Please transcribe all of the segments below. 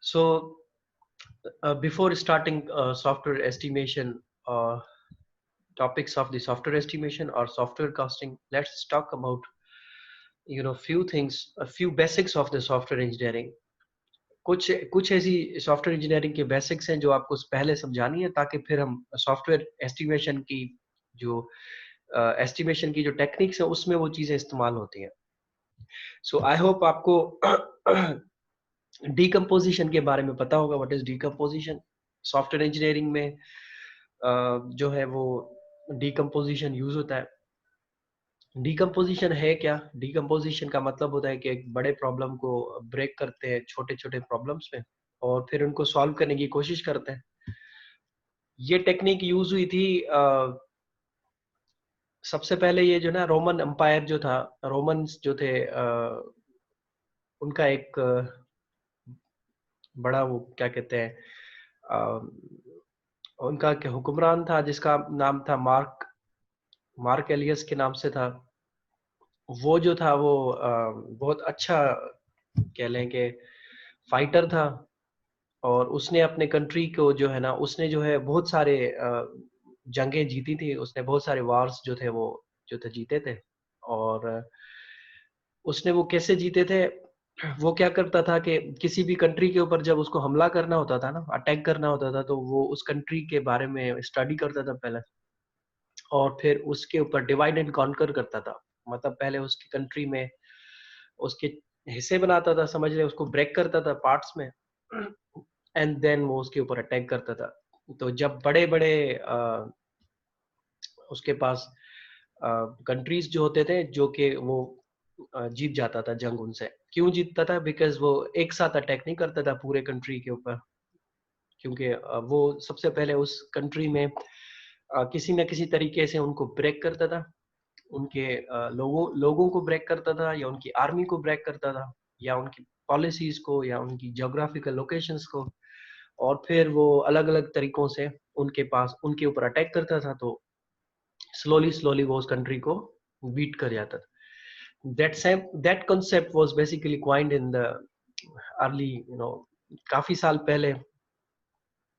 So, before starting software estimation, topics of the software estimation or software costing, let's talk about few things, a few basics of the software engineering. कुछ कुछ ऐसी software engineering के basics हैं जो आपको पहले समझानी है, ताकि फिर हम सॉफ्टवेयर एस्टिमेशन की जो एस्टिमेशन की जो टेक्निक्स है उसमें वो चीजें इस्तेमाल होती हैं। सो आई होप आपको डीकम्पोजिशन के बारे में पता होगा। What is decomposition? Software engineering में जो है वो डीकम्पोजिशन यूज होता है। डीकम्पोजिशन है क्या? डीकम्पोजिशन का मतलब होता है कि एक बड़े प्रॉब्लम को ब्रेक करते हैं छोटे छोटे प्रॉब्लम्स में और फिर उनको सॉल्व करने की कोशिश करते हैं। ये टेक्निक यूज हुई थी सबसे पहले, ये जो ना रोमन एम्पायर जो था, रोमन्स जो थे उनका एक बड़ा वो क्या कहते हैं, उनका हुक्मरान था जिसका नाम था मार्क मार्क एलियस के नाम से था। वो जो था वो बहुत अच्छा कह लें कि फाइटर था, और उसने अपने कंट्री को जो है ना, उसने जो है बहुत सारे जंगें जीती थी, उसने बहुत सारे वार्स जो थे वो जो थे जीते थे। और उसने वो कैसे जीते थे? वो क्या करता था कि किसी भी कंट्री के ऊपर जब उसको हमला करना होता था ना, अटैक करना होता था, तो वो उस कंट्री के बारे में स्टडी करता था पहले, और फिर उसके ऊपर डिवाइड एंड कॉन्कर करता था। मतलब पहले उसकी कंट्री में उसके हिस्से बनाता था, समझ रहे, उसको ब्रेक करता था पार्ट्स में, एंड देन वो उसके ऊपर अटैक करता था। तो जब बड़े बड़े उसके पास कंट्रीज जो होते थे, जो कि वो जीत जाता था जंग उनसे। क्यों जीतता था? बिकॉज वो एक साथ अटैक नहीं करता था पूरे कंट्री के ऊपर, क्योंकि वो सबसे पहले उस कंट्री में किसी न किसी तरीके से उनको ब्रेक करता था, उनके लोगों लोगों को ब्रेक करता था, या उनकी आर्मी को ब्रेक करता था, या उनकी पॉलिसीज को, या उनकी ज्योग्राफिकल लोकेशंस को, और फिर वो अलग अलग तरीकों से उनके पास उनके ऊपर अटैक करता था। तो स्लोली स्लोली वो उस कंट्री को बीट कर जाता था। That concept was basically coined in the early, काफी साल पहले।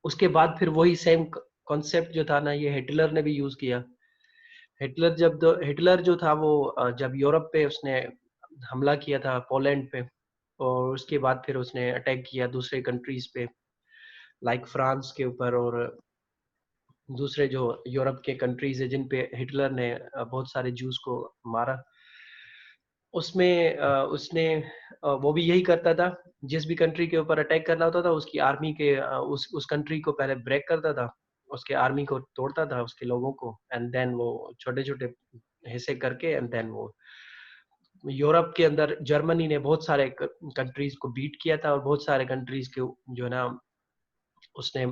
उसके बाद फिर वही सेम कॉन्सेप्ट जो था ना, ये हिटलर ने भी यूज किया। हिटलर जो था वो जब यूरोप पे उसने हमला किया था, पोलैंड पे, और उसके बाद फिर उसने अटैक किया दूसरे कंट्रीज पे, लाइक फ्रांस के ऊपर, और दूसरे जो यूरोप के कंट्रीज है जिन पे हिटलर ने बहुत सारे जूस को मारा। उसमें उसने वो भी यही करता था। जिस भी कंट्री के ऊपर अटैक करना होता था, उसकी आर्मी के उस कंट्री को पहले ब्रेक करता था, उसके आर्मी को तोड़ता था, उसके लोगों को, एंड देन वो छोटे छोटे हिस्से करके, एंड देन वो यूरोप के अंदर जर्मनी ने बहुत सारे कंट्रीज को बीट किया था, और बहुत सारे कंट्रीज के जो है ना उसने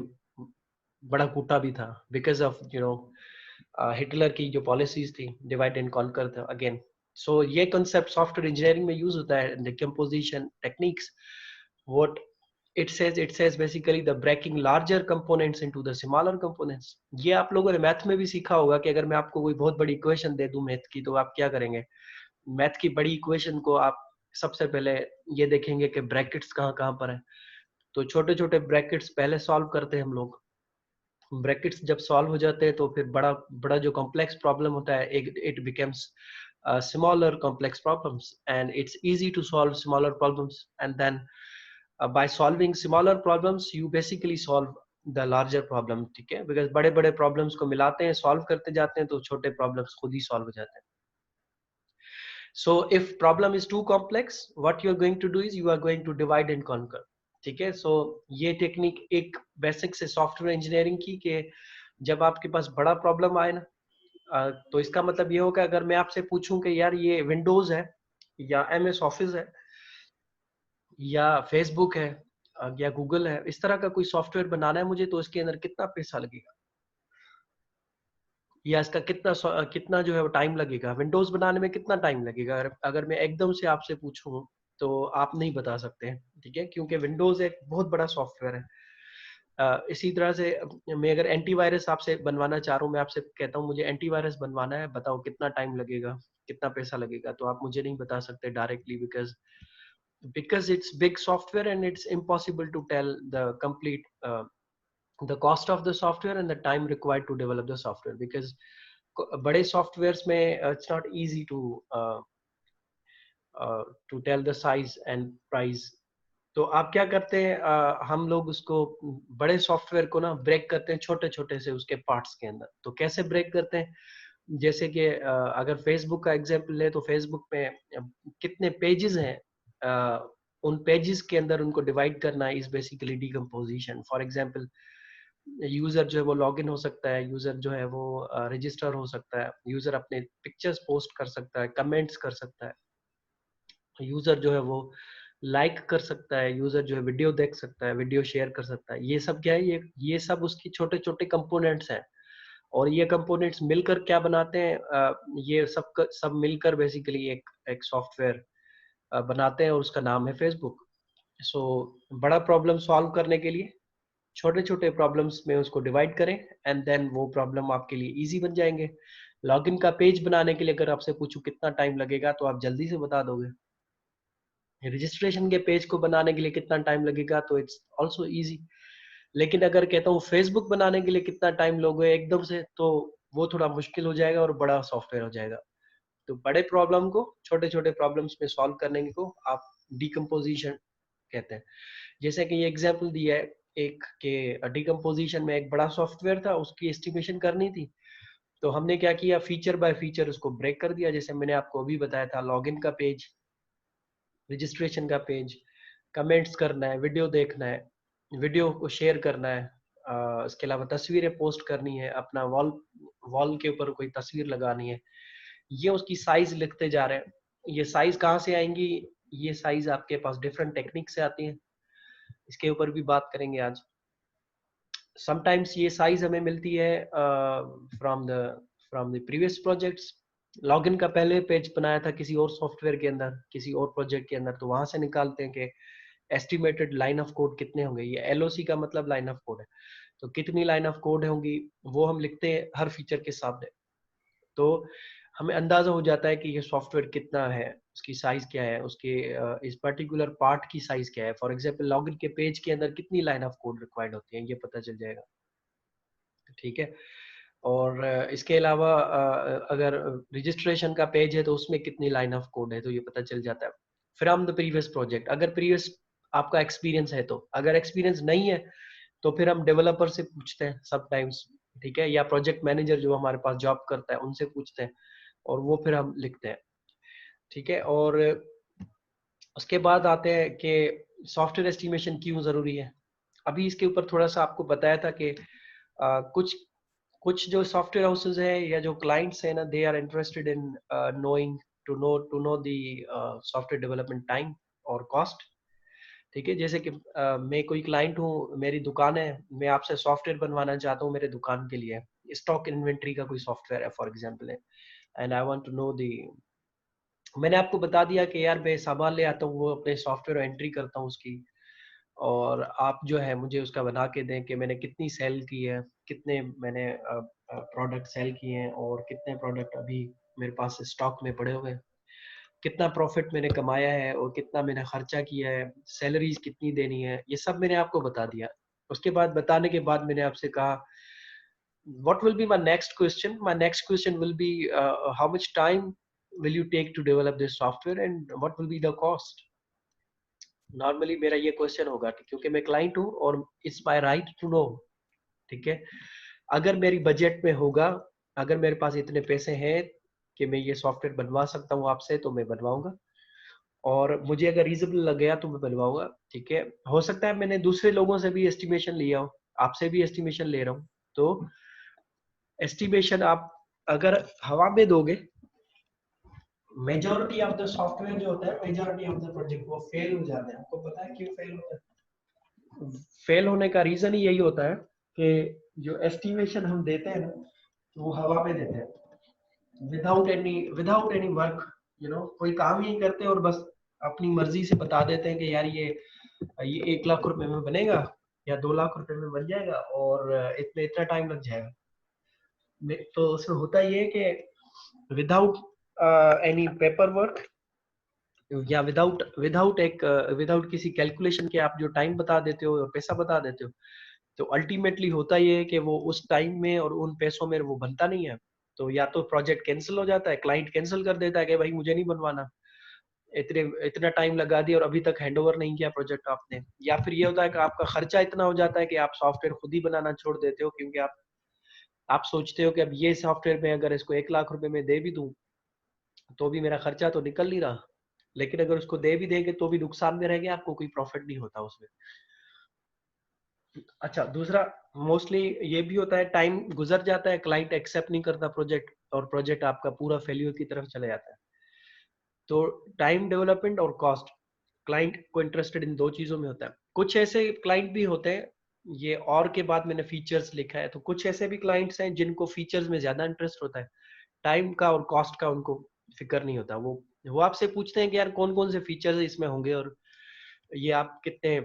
बड़ा कूटा भी था, बिकॉज ऑफ हिटलर की जो पॉलिसीज थी, डिवाइड एंड कॉन्कर था अगेन। सो ये कंसेप्ट सॉफ्टवेयर इंजीनियरिंग में यूज होता है, decomposition techniques. What it says basically the breaking larger components into the smaller components. ये आप लोगों ने मैथ में भी सीखा होगा कि अगर मैं आपको कोई बहुत बड़ी इक्वेशन दे दूं मैथ की, तो आप क्या करेंगे? मैथ की बड़ी इक्वेशन को आप सबसे पहले ये देखेंगे कि ब्रैकेट्स कहाँ कहाँ पर है। तो छोटे छोटे ब्रैकेट्स पहले सॉल्व करते हैं हम लोग। ब्रैकेट्स जब सॉल्व हो जाते हैं तो फिर बड़ा बड़ा जो कॉम्प्लेक्स प्रॉब्लम होता है, it becomes smaller complex problems, and it's easy to solve smaller problems. And then by solving smaller problems you basically solve the larger problem, ठीक है? बिकॉज बड़े बड़े प्रॉब्लम्स को मिलाते हैं, सॉल्व करते जाते हैं, तो छोटे प्रॉब्लम्स खुद ही सॉल्व हो जाते हैं। So if problem is too complex, what you are going to do is you are going to divide and conquer, ठीक है? So ये टेक्निक एक बेसिक से सॉफ्टवेयर इंजीनियरिंग की, कि जब आपके पास बड़ा प्रॉब्लम आए ना, तो इसका मतलब ये होगा, अगर मैं आपसे पूछूं कि यार ये विंडोज है, या एमएस ऑफिस है, या फेसबुक है, या गूगल है, इस तरह का कोई सॉफ्टवेयर बनाना है मुझे, तो इसके अंदर कितना पैसा लगेगा, या इसका कितना कितना जो है वो टाइम लगेगा, विंडोज बनाने में कितना टाइम लगेगा? अगर मैं एकदम से आपसे पूछूं तो आप नहीं बता सकते हैं, ठीक है? क्योंकि विंडोज एक बहुत बड़ा सॉफ्टवेयर है। इसी तरह से मैं अगर एंटीवायरस आपसे बनवाना चाह रहा हूँ, मैं आपसे कहता हूँ मुझे एंटीवायरस बनवाना है, बताओ कितना टाइम लगेगा, कितना पैसा लगेगा, तो आप मुझे नहीं बता सकते directly, because because it's big software and it's impossible to tell the complete the cost of the software and the time required to develop the software, because बड़े softwares में it's not easy to tell the size and price. तो आप क्या करते हैं, हम लोग उसको बड़े सॉफ्टवेयर को ना ब्रेक करते हैं छोटे छोटे से उसके पार्ट्स के अंदर। तो कैसे ब्रेक करते हैं, जैसे कि अगर फेसबुक का एग्जांपल ले तो फेसबुक में कितने पेजेस हैं, उन पेजेस के अंदर उनको डिवाइड करना is basically decomposition. For example user जो है वो लॉगिन हो सकता है, यूजर जो है वो रजिस्टर हो सकता है, यूजर अपने पिक्चर्स पोस्ट कर सकता है, कमेंट्स कर सकता है, यूजर जो है वो लाइक कर सकता है, यूजर जो है वीडियो देख सकता है, वीडियो शेयर कर सकता है। ये सब क्या है, ये सब उसकी छोटे छोटे कंपोनेंट्स हैं। और ये कंपोनेंट्स मिलकर क्या बनाते हैं, ये सब मिलकर बेसिकली एक सॉफ्टवेयर बनाते हैं और उसका नाम है फेसबुक। सो बड़ा प्रॉब्लम सॉल्व करने के लिए छोटे छोटे प्रॉब्लम्स में उसको डिवाइड करें एंड देन वो प्रॉब्लम आपके लिए इजी बन जाएंगे। लॉगिन का पेज बनाने के लिए अगर आपसे पूछूं कितना टाइम लगेगा तो आप जल्दी से बता दोगे। रजिस्ट्रेशन के पेज को बनाने के लिए कितना टाइम लगेगा तो इट्स ऑल्सो ईजी। लेकिन अगर कहता हूँ फेसबुक बनाने के लिए कितना टाइम लोगे एकदम से, तो वो थोड़ा मुश्किल हो जाएगा और बड़ा सॉफ्टवेयर हो जाएगा। तो बड़े प्रॉब्लम को छोटे छोटे प्रॉब्लम्स में सॉल्व करने को आप डिकम्पोजिशन कहते हैं। जैसे कि ये एग्जाम्पल दिया है एक के डिकम्पोजिशन में एक बड़ा सॉफ्टवेयर था, उसकी एस्टिमेशन करनी थी। तो हमने क्या किया, फीचर बाय फीचर उसको ब्रेक कर दिया। जैसे मैंने आपको अभी बताया था, लॉगिन का पेज, रजिस्ट्रेशन का पेज, कमेंट्स करना है, वीडियो देखना है, वीडियो को शेयर करना है, इसके अलावा तस्वीरें पोस्ट करनी है, अपना वॉल वॉल के ऊपर कोई तस्वीर लगानी है। ये उसकी साइज लिखते जा रहे हैं। ये साइज कहाँ से आएंगी, ये साइज आपके पास डिफरेंट टेक्निक से आती है, इसके ऊपर भी बात करेंगे आज। समटाइम्स ये साइज हमें मिलती है from the previous projects. Login का पहले पेज बनाया था किसी और सॉफ्टवेयर के अंदर, किसी और प्रोजेक्ट के अंदर, तो वहां से निकालते हैं कि एस्टिमेटेड लाइन ऑफ कोड कितने होंगे। ये एलओसी का मतलब लाइन ऑफ कोड है, तो कितनी लाइन ऑफ कोड होंगी वो हम लिखते हैं हर फीचर के सामने। तो हमें अंदाजा हो जाता है कि ये सॉफ्टवेयर कितना है, उसकी साइज क्या है, उसके इस पर्टिकुलर पार्ट की साइज क्या है। फॉर एग्जांपल लॉगिन के पेज के अंदर कितनी लाइन ऑफ कोड रिक्वायर्ड होती है, ये पता चल जाएगा। ठीक है। और इसके अलावा अगर रजिस्ट्रेशन का पेज है तो उसमें कितनी लाइन ऑफ कोड है, तो ये पता चल जाता है फ्रॉम द प्रीवियस प्रोजेक्ट। अगर प्रीवियस आपका एक्सपीरियंस है तो, अगर एक्सपीरियंस नहीं है तो फिर हम डेवलपर से पूछते हैं समटाइम्स। ठीक है, या प्रोजेक्ट मैनेजर जो हमारे पास जॉब करता है उनसे पूछते हैं और वो फिर हम लिखते हैं। ठीक है। और उसके बाद आते हैं कि सॉफ्टवेयर एस्टिमेशन क्यों जरूरी है। अभी इसके ऊपर थोड़ा सा आपको बताया था कि कुछ कुछ जो सॉफ्टवेयर हाउसेज है या जो क्लाइंट्स है ना, they are interested in knowing to know the software development time और कॉस्ट। ठीक है, जैसे कि मैं कोई क्लाइंट हूँ, मेरी दुकान है, मैं आपसे सॉफ्टवेयर बनवाना चाहता हूँ मेरे दुकान के लिए, स्टॉक इन्वेंट्री का कोई सॉफ्टवेयर है फॉर एग्जांपल है, and I want to know the, मैंने आपको बता दिया कि यार मैं सामान ले आता हूँ, वो अपने सॉफ्टवेयर एंट्री करता हूँ उसकी, और आप जो है मुझे उसका बना के दें कि मैंने कितनी सेल की है, कितने मैंने प्रोडक्ट सेल किए हैं और कितने प्रोडक्ट अभी मेरे पास स्टॉक में पड़े हुए हैं, कितना प्रॉफिट मैंने कमाया है और कितना मैंने खर्चा किया है, सैलरीज कितनी देनी है, ये सब मैंने आपको बता दिया। उसके बाद बताने के बाद मैंने आपसे कहा what will be my next question, my next question will be how much time will you take to develop this software and what will be the cost। Normally मेरा ये क्वेश्चन होगा क्योंकि मैं क्लाइंट हूँ और it's my right to know. ठीक है, अगर मेरी बजट में होगा, अगर मेरे पास इतने पैसे हैं कि मैं ये सॉफ्टवेयर बनवा सकता हूँ आपसे, तो मैं बनवाऊंगा, और मुझे अगर रीजनेबल लग गया तो मैं बनवाऊंगा। ठीक है, हो सकता है मैंने दूसरे लोगों से भी एस्टिमेशन लिया हो, आपसे भी एस्टिमेशन ले रहा हूँ, तो एस्टिमेशन आप अगर हवा में दोगे, मेजोरिटी ऑफ द सॉफ्टवेयर जो होता है, मेजोरिटी ऑफ द प्रोजेक्ट वो फेल हो जाते हैं। आपको पता है क्यों फेल होता है? फेल होने का रीजन ही यही होता है कि जो एस्टिमेशन हम देते हैं ना, वो हवा में देते हैं विदाउट एनी वर्क, कोई काम ही नहीं करते और बस अपनी मर्जी से बता देते हैं कि यार ये 1 लाख रुपए में बनेगा या 2 लाख रुपए में बन जाएगा और इतना टाइम लग जाएगा। तो उसमें होता ये है कि विदाउट एनी पेपर वर्क, या विदाउट किसी कैलकुलेशन के आप जो टाइम बता देते हो और पैसा बता देते हो, तो अल्टीमेटली होता ये है कि वो उस टाइम में और उन पैसों में वो बनता नहीं है। तो या तो प्रोजेक्ट कैंसिल हो जाता है, क्लाइंट कैंसिल कर देता है कि भाई मुझे नहीं बनवाना, इतने इतना टाइम लगा दिया और अभी तक हैंडओवर नहीं किया प्रोजेक्ट आपने। या फिर ये होता है कि आपका खर्चा इतना हो जाता है कि आप सॉफ्टवेयर खुद ही बनाना छोड़ देते हो, क्योंकि आप सोचते हो कि अब ये सॉफ्टवेयर में अगर इसको 1 लाख रुपए में दे भी दूं तो भी मेरा खर्चा तो निकल नहीं रहा, लेकिन अगर उसको दे भी देंगे तो भी नुकसान में रहेंगे, आपको कोई प्रॉफिट नहीं होता उसमें। अच्छा, दूसरा मोस्टली ये भी होता है, टाइम गुजर जाता है, क्लाइंट एक्सेप्ट नहीं करता प्रोजेक्ट, और प्रोजेक्ट आपका पूरा फेल्यूर की तरफ चले जाता है। तो टाइम डेवलपमेंट और कॉस्ट, क्लाइंट को इंटरेस्टेड इन दो चीजों में होता है। कुछ ऐसे क्लाइंट भी होते हैं, ये और के बाद मैंने फीचर्स लिखा है, तो कुछ ऐसे भी क्लाइंट्स हैं जिनको फीचर्स में ज्यादा इंटरेस्ट होता है, टाइम का और कॉस्ट का उनको फिक्र नहीं होता। वो आपसे पूछते हैं कि यार कौन कौन से फीचर्स इसमें होंगे, और ये आप कितने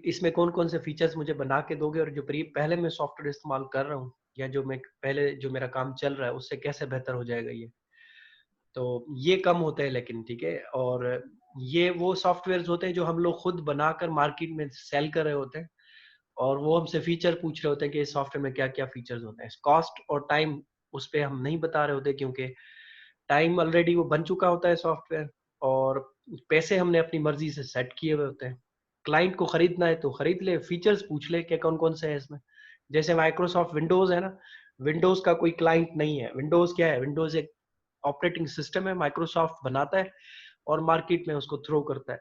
इसमें कौन कौन से फीचर्स मुझे बना के दोगे, और जो पहले मैं सॉफ्टवेयर इस्तेमाल कर रहा हूँ या जो मैं पहले जो मेरा काम चल रहा है उससे कैसे बेहतर हो जाएगा ये। तो ये कम होते हैं, लेकिन ठीक है। और ये वो सॉफ्टवेयर्स होते हैं जो हम लोग खुद बनाकर मार्केट में सेल कर रहे होते हैं, और वो हमसे फीचर पूछ रहे होते हैं कि इस सॉफ्टवेयर में क्या क्या फीचर्स होते हैं। कॉस्ट और टाइम उस पर हम नहीं बता रहे होते, क्योंकि टाइम ऑलरेडी वो बन चुका होता है सॉफ्टवेयर, और पैसे हमने अपनी मर्जी से सेट किए हुए होते हैं। क्लाइंट को खरीदना है तो खरीद ले, फीचर्स पूछ ले कि कौन कौन से है इसमें। जैसे माइक्रोसॉफ्ट विंडोज है ना, विंडोज का कोई क्लाइंट नहीं है। विंडोज क्या है? विंडोज एक ऑपरेटिंग सिस्टम है, माइक्रोसॉफ्ट बनाता है और मार्केट में उसको थ्रो करता है।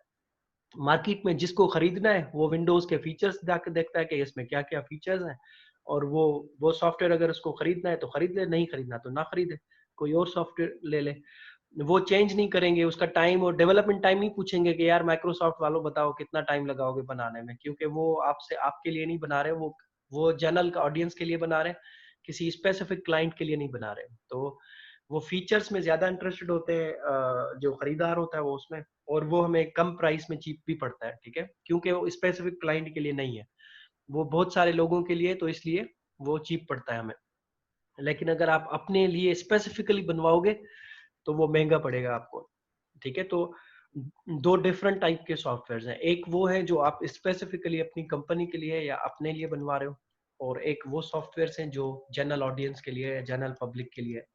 मार्केट में जिसको खरीदना है वो विंडोज के फीचर्स जाकर देखता है कि इसमें क्या क्या फीचर्स हैं, और वो सॉफ्टवेयर अगर उसको खरीदना है तो खरीद ले, नहीं खरीदना तो ना खरीदे, कोई और सॉफ्टवेयर ले ले। वो चेंज नहीं करेंगे, उसका टाइम और डेवलपमेंट टाइम नहीं पूछेंगे कि यार माइक्रोसॉफ्ट वालों बताओ कितना टाइम लगाओगे बनाने में, क्योंकि वो आपसे आपके लिए नहीं बना रहे, वो जनरल का ऑडियंस के लिए बना रहे हैं, किसी स्पेसिफिक क्लाइंट के लिए नहीं बना रहे। तो वो फीचर्स में ज्यादा इंटरेस्टेड होते हैं, जो खरीदार होता है वो उसमें, और वो हमें कम प्राइस में चीप भी पड़ता है, ठीक है, क्योंकि वो स्पेसिफिक क्लाइंट के लिए नहीं है, वो बहुत सारे लोगों के लिए, तो इसलिए वो चीप पड़ता है हमें। लेकिन अगर आप अपने लिए स्पेसिफिकली बनवाओगे तो वो महंगा पड़ेगा आपको, ठीक है। तो दो डिफरेंट टाइप के सॉफ्टवेयर हैं, एक वो है जो आप स्पेसिफिकली अपनी कंपनी के लिए या अपने लिए बनवा रहे हो, और एक वो सॉफ्टवेयर हैं जो जनरल ऑडियंस के लिए या जनरल पब्लिक के लिए है।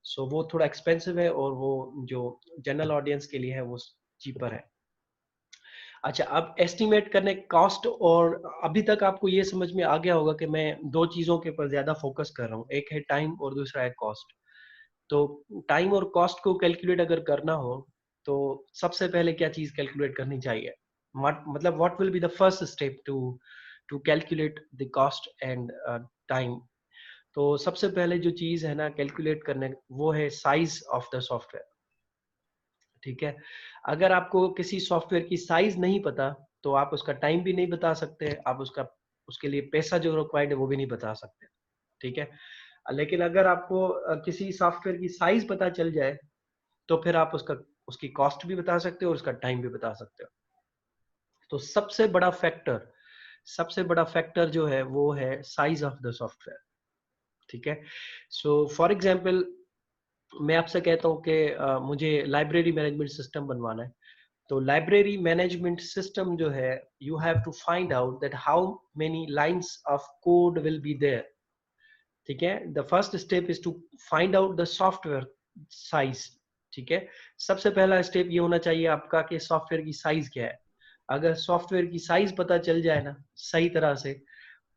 सो वो थोड़ा एक्सपेंसिव है, और वो जो जनरल ऑडियंस के लिए है वो चीपर है। अच्छा, अब एस्टिमेट करने कॉस्ट, और अभी तक आपको ये समझ में आ गया होगा कि मैं दो चीजों के ऊपर ज्यादा फोकस कर रहा हूँ, एक है टाइम और दूसरा है कॉस्ट। तो टाइम और कॉस्ट को कैलकुलेट अगर करना हो तो सबसे पहले क्या चीज कैलकुलेट करनी चाहिए? मतलब what will be the first step to calculate the cost and time? तो सबसे पहले जो चीज है ना कैलकुलेट करने, वो है साइज ऑफ द सॉफ्टवेयर, ठीक है। अगर आपको किसी सॉफ्टवेयर की साइज नहीं पता तो आप उसका टाइम भी नहीं बता सकते, आप उसके लिए पैसा जो रिक्वायर्ड है वो भी नहीं बता सकते, ठीक है। लेकिन अगर आपको किसी सॉफ्टवेयर की साइज पता चल जाए तो फिर आप उसकी कॉस्ट भी बता सकते हो और उसका टाइम भी बता सकते हो। तो सबसे बड़ा फैक्टर जो है वो है साइज ऑफ द सॉफ्टवेयर, ठीक है। सो फॉर एग्जांपल, मैं आपसे कहता हूँ कि मुझे लाइब्रेरी मैनेजमेंट सिस्टम बनवाना है। तो लाइब्रेरी मैनेजमेंट सिस्टम जो है, you have to find out that how many lines of code will be there, ठीक है। The first step is to find out the software size, ठीक है। सबसे पहला स्टेप ये होना चाहिए आपका कि सॉफ्टवेयर की साइज क्या है। अगर सॉफ्टवेयर की साइज पता चल जाए ना सही तरह से,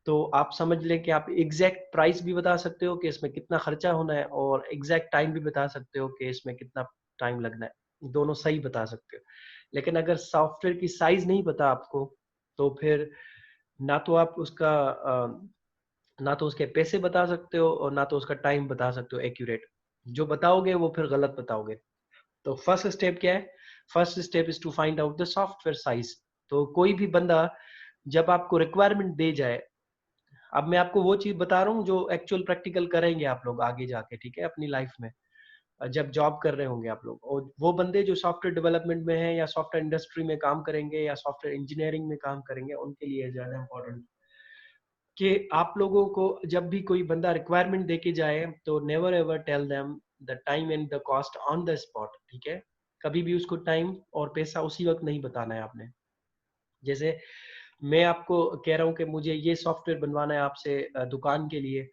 तो आप समझ लें कि आप एग्जैक्ट प्राइस भी बता सकते हो कि इसमें कितना खर्चा होना है, और एग्जैक्ट टाइम भी बता सकते हो कि इसमें कितना टाइम लगना है, दोनों सही बता सकते हो। लेकिन अगर सॉफ्टवेयर की साइज नहीं पता आपको, तो फिर ना तो आप ना तो उसके पैसे बता सकते हो और ना तो उसका टाइम बता सकते हो एक्यूरेट। जो बताओगे वो फिर गलत बताओगे। तो फर्स्ट स्टेप क्या है? First step is to find out the software size. तो कोई भी बंदा जब आपको रिक्वायरमेंट दे जाए, अब मैं आपको वो चीज बता रहा हूँ जो एक्चुअल प्रैक्टिकल करेंगे आप लोग आगे जाके, ठीक है, अपनी लाइफ में, जब जॉब कर रहे होंगे आप लोग, और वो बंदे जो सॉफ्टवेयर डेवलपमेंट में है या सॉफ्टवेयर इंडस्ट्री में काम करेंगे या सॉफ्टवेयर इंजीनियरिंग में काम करेंगे, उनके लिए ज्यादा इंपॉर्टेंट कि आप लोगों को जब भी कोई बंदा रिक्वायरमेंट देके जाए तो never ever tell them the time and the cost on the spot, ठीक है। कभी भी उसको टाइम और पैसा उसी वक्त नहीं बताना है आपने। जैसे मैं आपको कह रहा हूँ कि मुझे ये सॉफ्टवेयर बनवाना है आपसे दुकान के लिए,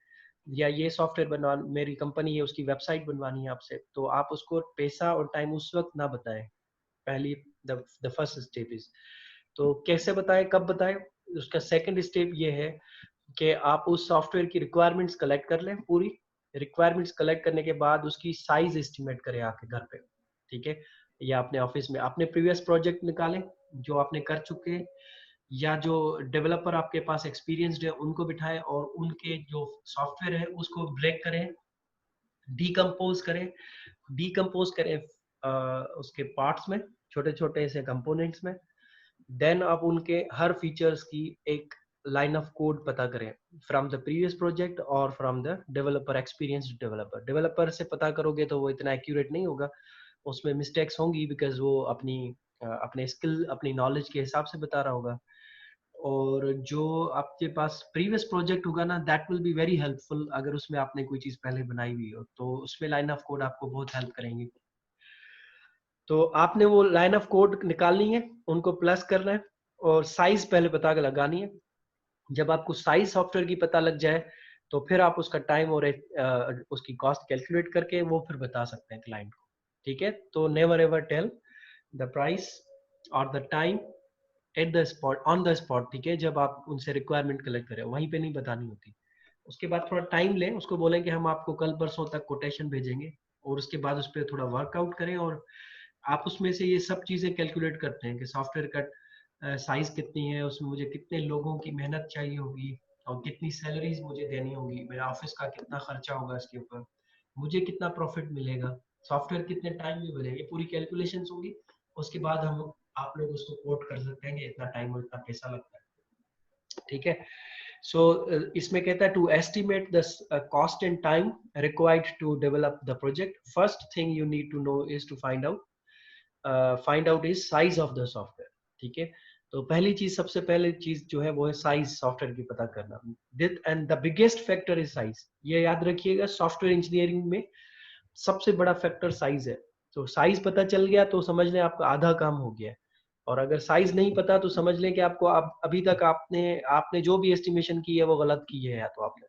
या ये सॉफ्टवेयर बनवा मेरी कंपनी है उसकी वेबसाइट बनवानी है आपसे, तो आप उसको पैसा और टाइम उस वक्त ना बताएं। पहली द फर्स्ट स्टेप इज, तो कैसे बताएं, कब बताएं? उसका सेकंड स्टेप ये है कि आप उस सॉफ्टवेयर की रिक्वायरमेंट्स कलेक्ट कर लें। पूरी रिक्वायरमेंट्स कलेक्ट करने के बाद उसकी साइज एस्टिमेट करें आके घर पे, ठीक है, या अपने ऑफिस में। अपने प्रीवियस प्रोजेक्ट निकालें जो आपने कर चुके हैं, या जो डेवलपर आपके पास एक्सपीरियंसड है उनको बिठाएं और उनके जो सॉफ्टवेयर है उसको ब्रेक करें, डीकम्पोज करें, डीकम्पोज करें उसके पार्ट्स में, छोटे छोटे से कंपोनेंट्स में। देन आप उनके हर फीचर्स की एक लाइन ऑफ कोड पता करें फ्रॉम द प्रीवियस प्रोजेक्ट और from the developer, experienced developer. Developer से पता करोगे तो वो इतना एक्यूरेट नहीं होगा, उसमें मिस्टेक्स होंगी, बिकॉज वो अपने स्किल, अपनी नॉलेज के हिसाब से बता रहा होगा। और जो आपके पास प्रीवियस प्रोजेक्ट होगा ना, that will be very helpful. अगर उसमें आपने कोई चीज पहले बनाई हुई हो तो उसमें लाइन ऑफ कोड आपको बहुत हेल्प करेंगे। तो आपने वो लाइन ऑफ कोड निकालनी है, उनको प्लस करना है और साइज पहले पता लगानी है। जब आपको साइज सॉफ्टवेयर की पता लग जाए तो फिर आप उसका टाइम और उसकी कॉस्ट कैलकुलेट करके वो फिर बता सकते हैं क्लाइंट को, ठीक है। तो never ever tell the price और the time at the spot, on the spot, ठीक है। जब आप उनसे रिक्वायरमेंट कलेक्ट करें वहीं पे नहीं बतानी होती। उसके बाद थोड़ा टाइम लें, उसको बोलें कि हम आपको कल परसों तक कोटेशन भेजेंगे, और उसके बाद उस पर थोड़ा वर्कआउट करें। और आप उसमें से ये सब चीजें कैलकुलेट करते हैं कि सॉफ्टवेयर का साइज कितनी है, उसमें मुझे कितने लोगों की मेहनत चाहिए होगी, और कितनी सैलरीज मुझे देनी होगी, मेरा ऑफिस का कितना खर्चा होगा इसके ऊपर, मुझे कितना प्रॉफिट मिलेगा, सॉफ्टवेयर कितने टाइम में बनेगी, पूरी कैलकुलेशन होगी। उसके बाद हम आप लोग उसको कोट कर सकते हैं कि इतना टाइम और इतना पैसा लगता है, ठीक है। सो इसमें कहता है to estimate the cost and time required to develop the project, first thing you need to know is to find out is size of the software, ठीक है। तो पहली चीज, सबसे पहले चीज जो है वो है साइज सॉफ्टवेयर की पता करना। And the biggest factor is size, ये याद रखिएगा, सॉफ्टवेयर इंजीनियरिंग में सबसे बड़ा फैक्टर साइज है। तो साइज पता चल गया तो समझ लें आपका आधा काम हो गया है। और अगर साइज नहीं पता तो समझ लें कि आपको अभी तक आपने आपने जो भी एस्टिमेशन की है वो गलत की है, या तो आपने।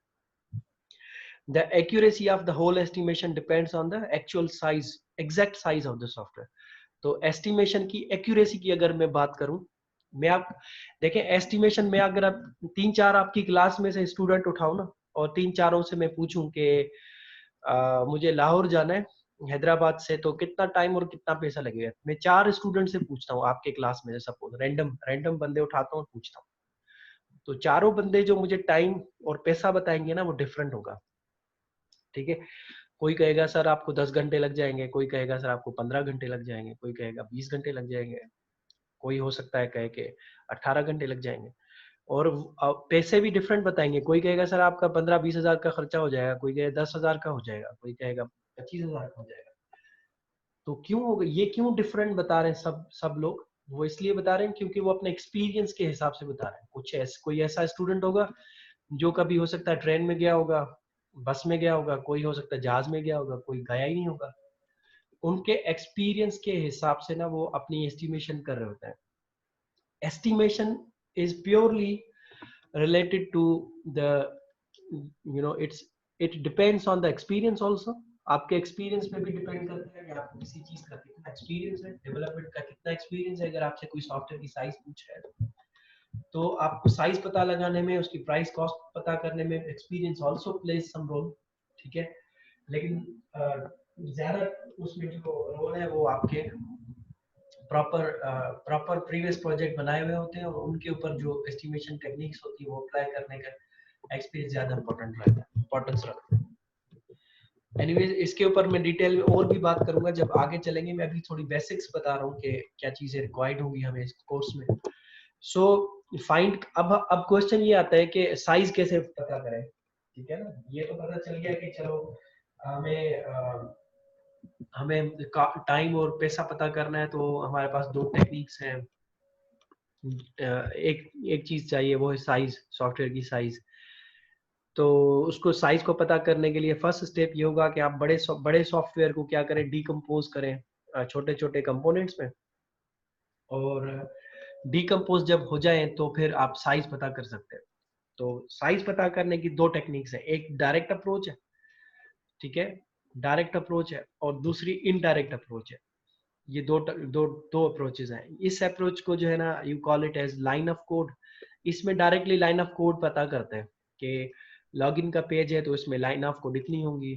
The accuracy of the whole estimation depends on the actual size, exact size of the software. तो एस्टिमेशन की एक्यूरेसी की अगर मैं बात करूं, मैं आप देखें एस्टिमेशन में अगर आप तीन चार आपकी क्लास में से स्टूडेंट उठाओ ना, और तीन चारों से मैं पूछूं कि मुझे लाहौर जाना है हैदराबाद से, तो कितना टाइम और कितना पैसा लगेगा, मैं चार स्टूडेंट से पूछता हूँ आपके क्लास में, सपोज रैंडम रैंडम बंदे उठाता हूँ और पूछता हूँ, तो चारों बंदे जो मुझे टाइम और पैसा बताएंगे ना वो डिफरेंट होगा, ठीक है। कोई कहेगा सर आपको 10 घंटे लग जाएंगे, कोई कहेगा सर आपको 15 घंटे लग जाएंगे, कोई कहेगा 20 घंटे लग जाएंगे, कोई हो सकता है कहे के 18 घंटे लग जाएंगे। और पैसे भी डिफरेंट बताएंगे, कोई कहेगा सर आपका 15-20 हजार का खर्चा हो जाएगा, कोई कहेगा 10 हजार का हो जाएगा, कोई कहेगा 25 हजार का हो जाएगा। तो क्यों होगा ये, क्यों डिफरेंट बता रहे हैं सब लोग? वो इसलिए बता रहे हैं क्योंकि वो अपने एक्सपीरियंस के हिसाब से बता रहे हैं। कोई ऐसा स्टूडेंट होगा जो कभी हो सकता है ट्रेन में गया होगा, बस में गया होगा, कोई हो सकता है जहाज में गया होगा, कोई गया ही नहीं होगा। उनके एक्सपीरियंस के हिसाब से ना वो अपनी एस्टिमेशन कर रहे होते हैं। estimation is purely related to the, it depends on the experience also। आपके एक्सपीरियंस पे भी डिपेंड करता है कि आपको किसी चीज का कितना एक्सपीरियंस है, डेवलपमेंट का कितना एक्सपीरियंस है। अगर आपसे कोई सॉफ्टवेयर की साइज पूछ रहा है तो आपको साइज पता लगाने में, उसकी प्राइस कॉस्ट पता करने में experience also pledge some role, ठीक है। लेकिन ज्यादा उसमें जो रोल है वो आपके प्रॉपर प्रीवियस प्रोजेक्ट बनाए हुए होते हैं, और उनके ऊपर जो एस्टिमेशन टेक्निक्स होती है वो अप्लाई करने का एक्सपीरियंस ज्यादा इंपॉर्टेंस रखता है। एनीवेज इसके ऊपर मैं डिटेल में और भी बात करूंगा जब आगे चलेंगे। मैं अभी थोड़ी बेसिक्स बता रहा हूँ कि क्या चीजें रिक्वायर्ड होंगी हमें इस कोर्स में। सो फाइंड, अब क्वेश्चन ये आता है कि साइज कैसे पता करें, ठीक है ना। ये तो पता चल गया कि चलो हमें टाइम और पैसा पता करना है, तो हमारे पास दो टेक्निक्स हैं। एक एक चीज चाहिए, वो है साइज, सॉफ्टवेयर की साइज। तो उसको साइज को पता करने के लिए फर्स्ट स्टेप ये होगा कि आप बड़े सॉफ्टवेयर को क्या करें, डीकम्पोज करें। छोटे छोटे कंपोनेंट्स में, और डिकम्पोज जब हो जाए तो फिर आप साइज पता कर सकते हैं। तो साइज पता करने की दो टेक्निक्स है, एक डायरेक्ट अप्रोच है, ठीक है, डायरेक्ट अप्रोच है, और दूसरी इनडायरेक्ट अप्रोच है। ये दो अप्रोचेज हैं। इस अप्रोच को जो है ना, you call it as line of code. इसमें डायरेक्टली लाइन ऑफ कोड पता करते हैं कि लॉगिन का पेज है तो इसमें लाइन ऑफ कोड इतनी होंगी,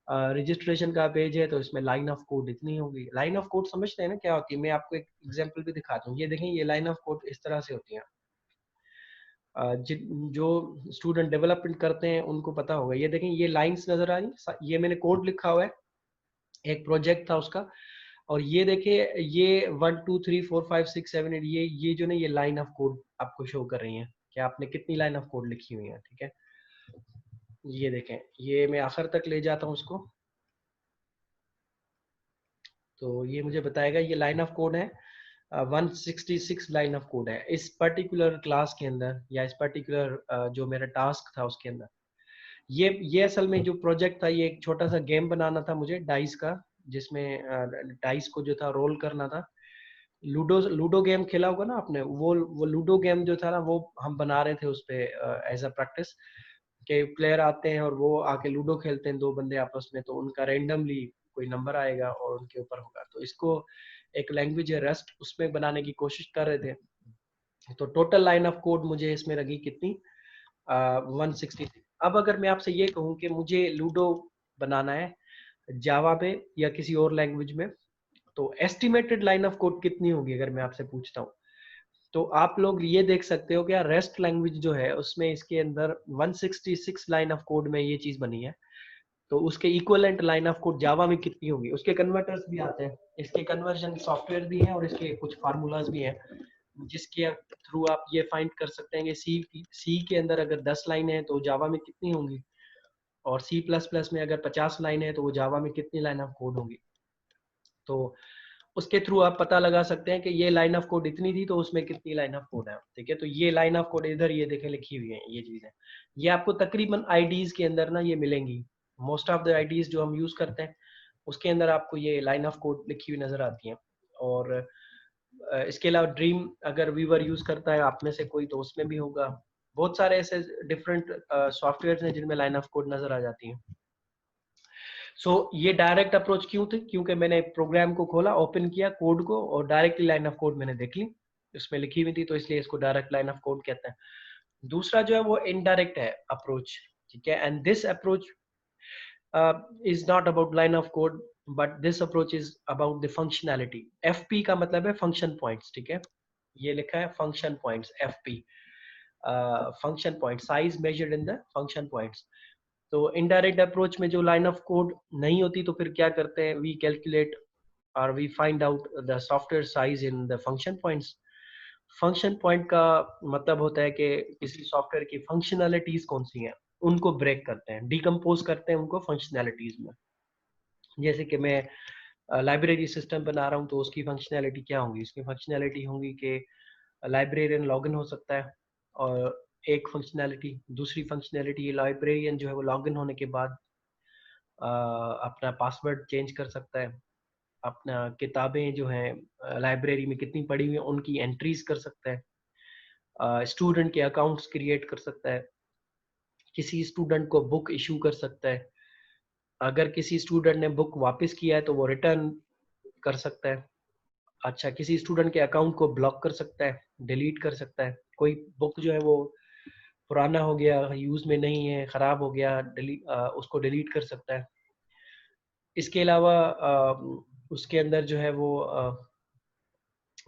रजिस्ट्रेशन का पेज है तो इसमें लाइन ऑफ कोड इतनी होगी। लाइन ऑफ कोड समझते हैं ना क्या होती है? मैं आपको एक एग्जांपल भी दिखाता हूँ। ये देखें, ये लाइन ऑफ कोड इस तरह से होती है। जो स्टूडेंट डेवलपमेंट करते हैं उनको पता होगा। ये देखें, ये लाइंस नजर आ रही, ये मैंने कोड लिखा हुआ है, एक प्रोजेक्ट था उसका। और ये देखिए, ये 1 2 3 4 5 6 7 8, ये जो ना, ये लाइन ऑफ कोड आपको शो कर रही है कि आपने कितनी लाइन ऑफ कोड लिखी हुई है, ठीक है। ये देखें, ये मैं आखिर तक ले जाता हूँ उसको, तो ये मुझे बताएगा ये लाइन ऑफ कोड है। 166 लाइन ऑफ कोड है इस पर्टिकुलर क्लास के अंदर, या इस पर्टिकुलर जो मेरा टास्क था उसके अंदर। ये असल में जो प्रोजेक्ट था, ये एक छोटा सा गेम बनाना था मुझे डाइस का, जिसमें डाइस को जो था रोल करना था। लूडो लूडो गेम खेला होगा ना आपने, वो लूडो गेम जो था ना, वो हम बना रहे थे उस पे एज अ प्रैक्टिस, के प्लेयर आते हैं और वो आके लूडो खेलते हैं, दो बंदे आपस में, तो उनका रेंडमली कोई नंबर आएगा और उनके ऊपर होगा। तो इसको एक लैंग्वेज है रस्ट, उसमें बनाने की कोशिश कर रहे थे। तो टोटल लाइन ऑफ कोड मुझे इसमें लगी कितनी, 166। अब अगर मैं आपसे ये कहूँ कि मुझे लूडो बनाना है जावा पे या किसी और लैंग्वेज में, तो एस्टिमेटेड लाइन ऑफ कोड कितनी होगी अगर मैं आपसे पूछता हूँ? तो आप लोग ये देख सकते हो कि रेस्ट लैंग्वेज जो है उसमें इसके अंदर 166 लाइन ऑफ कोड में ये चीज बनी है। तो उसके equivalent line of code Java में कितनी होगी? उसके कन्वर्टर्स भी आते हैं, इसके कन्वर्जन सॉफ्टवेयर भी हैं और इसके कुछ फार्मूलाज भी हैं, जिसके थ्रू आप ये फाइंड कर सकते हैं कि सी के अंदर अगर 10 लाइन है तो जावा में कितनी होंगी, और सी प्लस प्लस में अगर 50 लाइन है तो वो जावा में कितनी लाइन ऑफ कोड होंगी। तो उसके थ्रू आप पता लगा सकते हैं कि ये लाइन ऑफ कोड इतनी थी तो उसमें कितनी लाइन ऑफ कोड है, ठीक है। तो ये लाइन ऑफ कोड इधर ये देखें लिखी हुई है, ये चीजें, ये आपको तकरीबन आईडीज के अंदर ना ये मिलेंगी। मोस्ट ऑफ द आईडीज जो हम यूज करते हैं उसके अंदर आपको ये लाइन ऑफ कोड लिखी हुई नजर आती है। और इसके अलावा ड्रीम अगर वीवर यूज करता है आप में से कोई, तो उसमें भी होगा। बहुत सारे ऐसे डिफरेंट सॉफ्टवेयर हैं जिनमें लाइन ऑफ कोड नजर आ जाती है। सो ये डायरेक्ट अप्रोच क्यों थी? क्योंकि मैंने प्रोग्राम को खोला, ओपन किया कोड को, और डायरेक्टली लाइन ऑफ कोड मैंने देख ली, उसमें लिखी हुई थी, तो इसलिए इसको डायरेक्ट लाइन ऑफ कोड कहते हैं। दूसरा जो है वो इनडायरेक्ट है अप्रोच, ठीक है। And this approach is not about line of code, but this approach is about the functionality. FP का मतलब है फंक्शन पॉइंट्स, ठीक है। ये लिखा है function points, FP, function point, size measured in the function points. तो इनडायरेक्ट अप्रोच में जो लाइन ऑफ कोड नहीं होती तो फिर क्या करते हैं, वी कैलकुलेट और we find out the software size in the function points. Function point का मतलब होता है कि किसी सॉफ्टवेयर की फंक्शनैलिटीज कौन सी हैं उनको ब्रेक करते हैं, डिकम्पोज करते हैं उनको फंक्शनैलिटीज में। जैसे कि मैं लाइब्रेरी सिस्टम बना रहा हूँ तो उसकी फंक्शनैलिटी क्या होंगी? उसकी फंक्शनैलिटी होंगी कि लाइब्रेरियन लॉगिन हो सकता है, और एक फंक्शनैलिटी, दूसरी फंक्शनैलिटी, लाइब्रेरियन जो है वो लॉगिन होने के बाद अपना पासवर्ड चेंज कर सकता है, अपना किताबें जो हैं लाइब्रेरी में कितनी पड़ी हुई हैं उनकी एंट्रीज कर सकता है, स्टूडेंट के अकाउंट्स क्रिएट कर सकता है, किसी स्टूडेंट को बुक इशू कर सकता है, अगर किसी स्टूडेंट ने बुक वापस किया है तो वो रिटर्न कर सकता है। अच्छा, किसी स्टूडेंट के अकाउंट को ब्लॉक कर सकता है, डिलीट कर सकता है। कोई बुक जो है वो पुराना हो गया, यूज में नहीं है, खराब हो गया, उसको डिलीट कर सकता है। इसके अलावा उसके अंदर जो है वो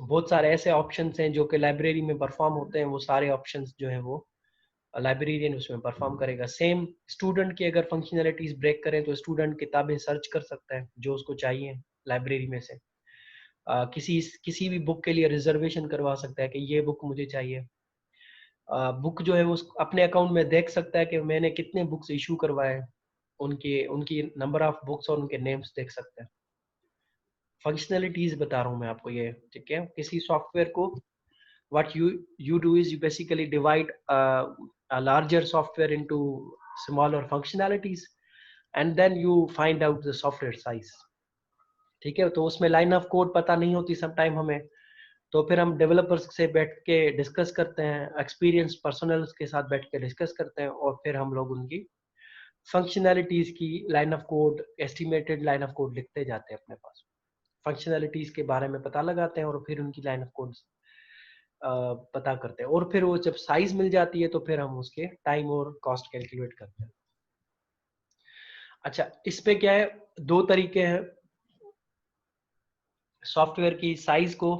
बहुत सारे ऐसे ऑप्शंस हैं जो कि लाइब्रेरी में परफॉर्म होते हैं, वो सारे ऑप्शंस जो हैं वो लाइब्रेरियन उसमें परफॉर्म करेगा। सेम स्टूडेंट की अगर फंक्शनैलिटीज ब्रेक करें तो स्टूडेंट किताबें सर्च कर सकता है जो उसको चाहिए लाइब्रेरी में से। किसी भी बुक के लिए रिजर्वेशन करवा सकता है कि ये बुक मुझे चाहिए। बुक जो है वो अपने अकाउंट में देख सकता है कि मैंने कितने बुक्स इशू करवाए, उनके उनकी नंबर ऑफ बुक्स और उनके नेम्स देख सकते हैं। फंक्शनैलिटीज बता रहा हूँ मैं आपको ये, ठीक है। किसी सॉफ्टवेयर को what you do is you basically divide a larger software into smaller functionalities, and then you find out the software size, ठीक है, तो उसमें लाइन ऑफ कोड पता नहीं होती सम टाइम हमें, तो फिर हम डेवलपर्स से बैठ के डिस्कस करते हैं, एक्सपीरियंस पर्सनल्स के साथ बैठ के डिस्कस करते हैं, और फिर हम लोग उनकी फंक्शनैलिटीज की line of code, estimated line of code लिखते जाते हैं अपने पास, फंक्शनैलिटीज के बारे में पता लगाते हैं और फिर उनकी लाइन ऑफ कोड पता करते हैं, और फिर वो जब साइज मिल जाती है तो फिर हम उसके टाइम और कॉस्ट कैलकुलेट करते हैं। अच्छा, इस पे क्या है, दो तरीके हैं सॉफ्टवेयर की साइज को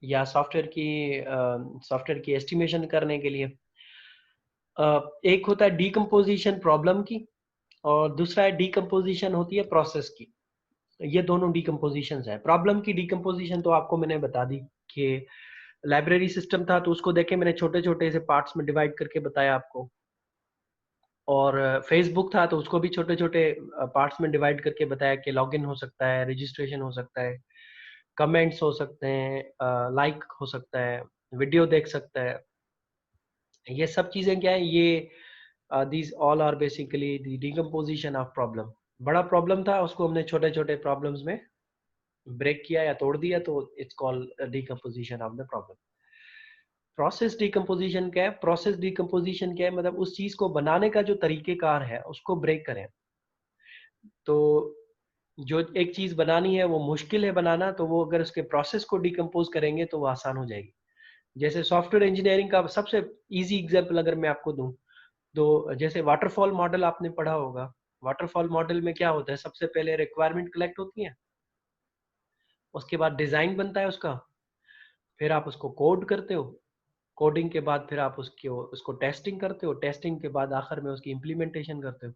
या सॉफ्टवेयर की एस्टिमेशन करने के लिए। एक होता है डीकम्पोजिशन प्रॉब्लम की, और दूसरा है डीकम्पोजिशन होती है प्रोसेस की। ये दोनों डीकम्पोजिशन है। प्रॉब्लम की डीकम्पोजिशन तो आपको मैंने बता दी कि लाइब्रेरी सिस्टम था तो उसको देखे मैंने छोटे छोटे से पार्ट्स में डिवाइड करके बताया आपको, और फेसबुक था तो उसको भी छोटे छोटे पार्ट्स में डिवाइड करके बताया कि लॉगिन हो सकता है, रजिस्ट्रेशन हो सकता है, कमेंट्स हो सकते हैं, लाइक हो सकता है, वीडियो देख सकता है। ये सब चीजें क्या है, ये these all are basically the decomposition of problem. बड़ा प्रॉब्लम था, उसको हमने छोटे छोटे प्रॉब्लम्स में ब्रेक किया या तोड़ दिया, तो it's called decomposition of the problem. Process decomposition क्या है? प्रोसेस डिकम्पोजिशन क्या है, मतलब उस चीज को बनाने का जो तरीकेकार है उसको ब्रेक करें। तो जो एक चीज बनानी है वो मुश्किल है बनाना, तो वो अगर उसके प्रोसेस को डिकम्पोज करेंगे तो वो आसान हो जाएगी। जैसे सॉफ्टवेयर इंजीनियरिंग का सबसे इजी एग्जांपल अगर मैं आपको दूं, तो जैसे वाटरफॉल मॉडल आपने पढ़ा होगा। वाटरफॉल मॉडल में क्या होता है, सबसे पहले रिक्वायरमेंट कलेक्ट होती है, उसके बाद डिजाइन बनता है उसका, फिर आप उसको कोड करते हो, कोडिंग के बाद फिर आप उसको टेस्टिंग करते हो, टेस्टिंग के बाद आखिर में उसकी इम्प्लीमेंटेशन करते हो।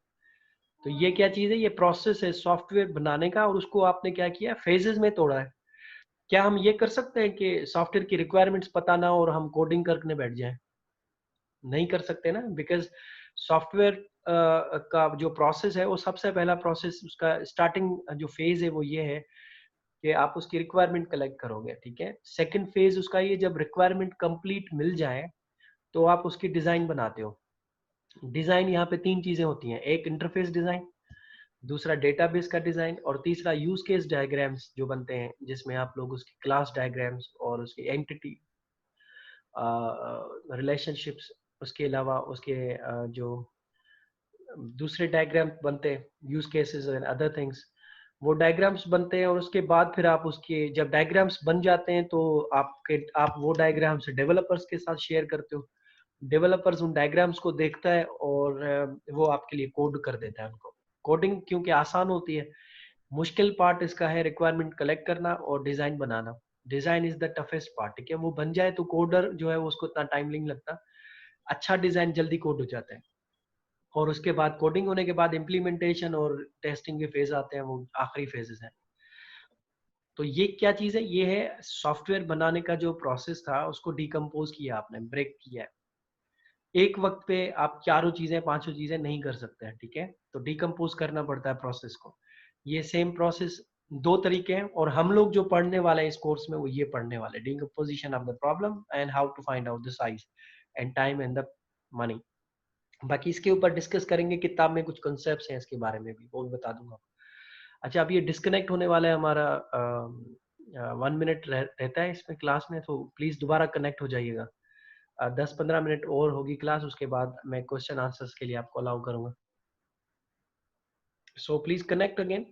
तो ये क्या चीज है, ये प्रोसेस है सॉफ्टवेयर बनाने का, और उसको आपने क्या किया, फेजेस में तोड़ा है। क्या हम ये कर सकते हैं कि सॉफ्टवेयर की रिक्वायरमेंट्स पता ना हो और हम कोडिंग करने बैठ जाएं? नहीं कर सकते ना, बिकॉज सॉफ्टवेयर का जो प्रोसेस है वो सबसे पहला प्रोसेस, उसका स्टार्टिंग जो फेज है वो ये है कि आप उसकी रिक्वायरमेंट कलेक्ट करोगे, ठीक है। सेकंड फेज उसका ये, जब रिक्वायरमेंट कंप्लीट मिल जाए तो आप उसकी डिजाइन बनाते हो। डिजाइन यहाँ पे तीन चीजें होती हैं, एक इंटरफेस डिजाइन, दूसरा डेटाबेस का डिजाइन, और तीसरा यूज केस डायग्राम्स जो बनते हैं, जिसमें आप लोग उसकी क्लास डायग्राम्स और उसकी एंटिटी रिलेशनशिप्स, उसके अलावा उसके जो दूसरे डायग्राम बनते हैं, use cases and other things, वो डायग्राम्स बनते हैं। और उसके बाद फिर आप उसके जब डायग्राम्स बन जाते हैं तो आप वो डायग्राम्स डेवलपर्स के साथ शेयर करते हो। डेवलपर्स उन डायग्राम्स को देखता है और वो आपके लिए कोड कर देता है उनको। कोडिंग क्योंकि आसान होती है, मुश्किल पार्ट इसका है रिक्वायरमेंट कलेक्ट करना और design banana. Design is the toughest part, ठीक है। वो बन जाए तो कोडर जो है वो उसको इतना टाइम नहीं लगता, अच्छा डिजाइन जल्दी कोड हो जाता है। और उसके बाद कोडिंग होने के बाद इम्प्लीमेंटेशन और टेस्टिंग के फेज आते हैं, वो आखिरी फेजेस हैं। तो ये क्या चीज है, ये है सॉफ्टवेयर बनाने का जो प्रोसेस था उसको डिकम्पोज किया आपने, ब्रेक किया है। एक वक्त पे आप चारों चीजें पांचों चीजें नहीं कर सकते हैं, ठीक है। तो डिकम्पोज करना पड़ता है प्रोसेस को। ये सेम प्रोसेस दो तरीके हैं, और हम लोग जो पढ़ने वाले हैं इस कोर्स में वो ये पढ़ने वाले, decomposition of the problem and how to find out the size and time and the money. बाकी इसके ऊपर डिस्कस करेंगे, किताब में कुछ कॉन्सेप्ट्स हैं इसके बारे में भी, वो भी बता दूंगा। अच्छा, अब ये डिस्कनेक्ट होने वाला है हमारा, 1 मिनट रहता है इसमें क्लास में, तो प्लीज दोबारा कनेक्ट हो जाइएगा। 10-15 मिनट और होगी क्लास, उसके बाद मैं क्वेश्चन आंसर्स के लिए आपको अलाउ करूंगा। So please connect again.